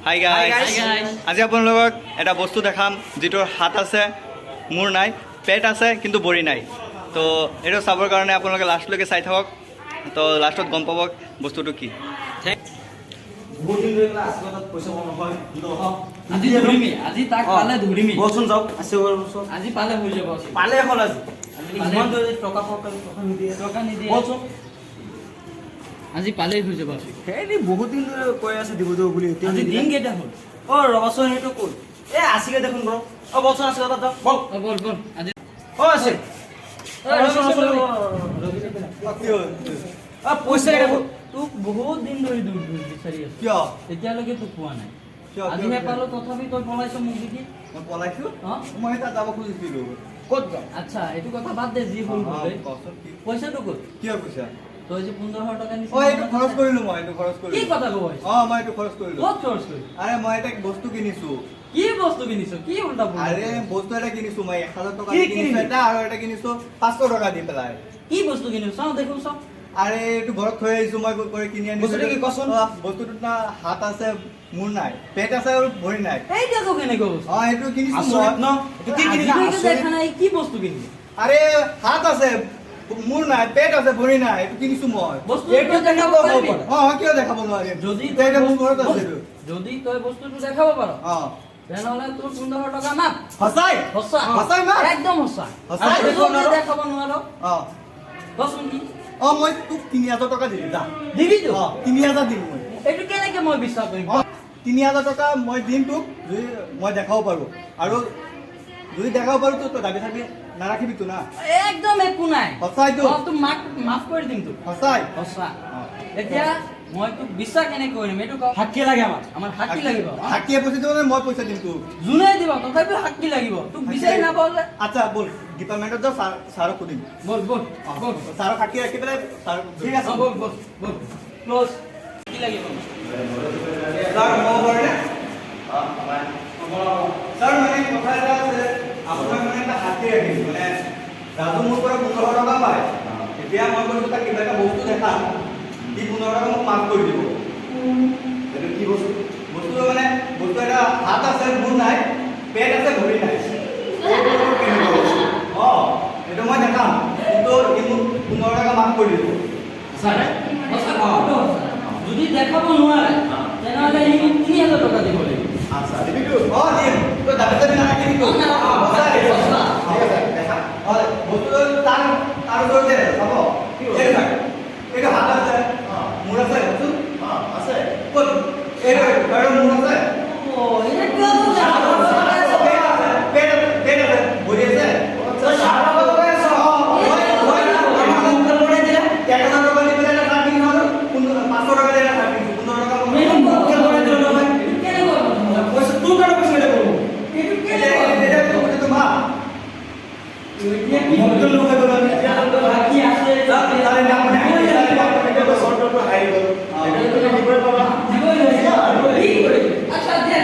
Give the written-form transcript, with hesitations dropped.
Hi guys আজি আপোনালোকক এটা বস্তু দেখাম যিটোৰ হাত আছে মূৰ নাই পেট আছে কিন্তু বৰি নাই তো এইটো চাবৰ কাৰণে আপোনালোকে লাষ্টলৈকে চাই থাকক তো লাষ্টত গম পাব বস্তুটো কি আজি পালেই হৈ যাব হেৰি বহুত দিন ধৰি কৈ আছে দিব দিব বুলি আজি দিন কেইটা হ'ল ৰবাচোন সেইটো ক'ত আছিলে দেখোন বাৰু বলচোন আছে তাত বল বল বল আজি আছে পইচা তোক বহুত দিন ধৰি দূৰ বিচাৰি আছো কিয় এতিয়ালৈকে তোক পোৱা নাই কিয় আজিহে পালো তথাপি তই পলাইছ মোক দেখি মই পলাইছো মই তাত যাব খুজিছিলো ক'ত যাম আচ্ছা এইটো কথা বাদ দে যি হ'ল পইচাটো ক'ত কিয় পইচা তই যে 15,000 টকা নিছিলি এইটো খৰচ কৰিলো মই এইটো খৰচ কৰিলো কি কথা কব মই এইটো খৰচ কৰিলো ক'ত খৰচ কৰিলি আৰে মই এটা বস্তু কিনিছো কি বস্তু কিনিছ কি উল্টা পুল্টা আৰে বস্তু এটা কিনিছো মই 1000 টকা কি দি কিনিছো কিনিলি? এটা আৰু এটা কিনিছো 500 টকা দি পেলাই কি বস্তু কিনিছ চাওঁ দেখো চাওঁ আৰে এইটো ঘৰত থৈ আহিছো মই কৰি কিনি আনিছো বস্তুটো কি কচোন? বস্তুটোত না হাত আছে মূৰ নাই পেট আছে আৰু ভৰি নাই এইটা তো কেনেকৈ বস্তু এইটো কিনিছো মই আচৰিত ন এইটো কি কিনিলি? আজিলৈকে আচৰিত। দেখা নাই কি বস্তু কিনিলি আৰে হাত আছে মূৰ নাই পেট আছে ভৰি নাই এইটো কিনিছো মই বস্তু এইটো তই দেখাব পাৰিবি? কিয় দেখাব নোৱাৰিম যদি এতিয়া তই মোৰ ঘৰত আছে বস্তু- এইটো যদি তই বস্তুটো দেখাব পাৰ তেনেহ'লে তোৰ 15,000 টকা না সঁচাই সঁচা সঁচাই মা একদম সঁচা সঁচা? আৰু দেখুৱাম যদি আৰু। দেখাব নোৱাৰ কচোন কি মই তোক 3000 টকা দিম যা দিবি তো 3000 দিম মই এইটো কেনেকে মই বিশ্বাস কৰিম 3000 টকা মই দিম তোক যদি মই দেখাব পাৰো আৰু যদি দেখাব পাৰো তো তই দাবী চাবি নাৰাখিবি তো না একদম একো নাই সঁচাইতো তোক মাফ কৰি দিম তোক সঁচাই সঁচা এতিয়া মই তোক বিশ্বাস কেনেকে কৰিম এইটো কওঁ সাক্ষী লাগে আমাৰ সাক্ষী লাগিব সাক্ষীয়ে পইচা দিব নে মই পইচা দিম তোক যোনে দিব তথাপিও সাক্ষী লাগিব তোক বিচাৰি নাপাওঁ যে আচ্ছা বল ডিপাৰ্টমেণ্টত যাওঁ ছাৰক সুধিম বল বল বল ছাৰক সাক্ষী ৰাখি পেলাই ছাৰ ঠিক আছে বল বল বল ক্লোজ কি লাগিব ছাৰ মই কাৰণে ছাৰ মানে কথা এটা আছে আপোনাক মানে এটা সাক্ষী ৰাখিছোঁ মানে ৰাজু মোৰ পৰা 15,000 টকা পায় এতিয়া মই কৈছোঁ তাক কিবা এটা বস্তু দেখাম সি 15,000 টকা মোক মাফ কৰি দিব এইটো কি বস্তু বস্তুটো মানে বস্তু এটা হাত আছে মূৰ নাই পেট আছে ভৰি নাই এইটো মই দেখাম কিন্তু সি মোক 15,000 টকা মাফ কৰি দিব যদি দেখাব নোৱাৰে তেনেহ'লে সি মোক 3,000 টকা দিব লাগিব আচ্ছা দিবিতো দিম তই দাবী চাবি নাৰাখিবি তো দেখা বস্তুটো তাৰ ওচৰতে চাব এইটো হাত আছে মূৰ আছে কচোন আছে ক'ত এইটো আৰু মূৰ আছে পেট আছে ভৰি আছে আচ্ছা দে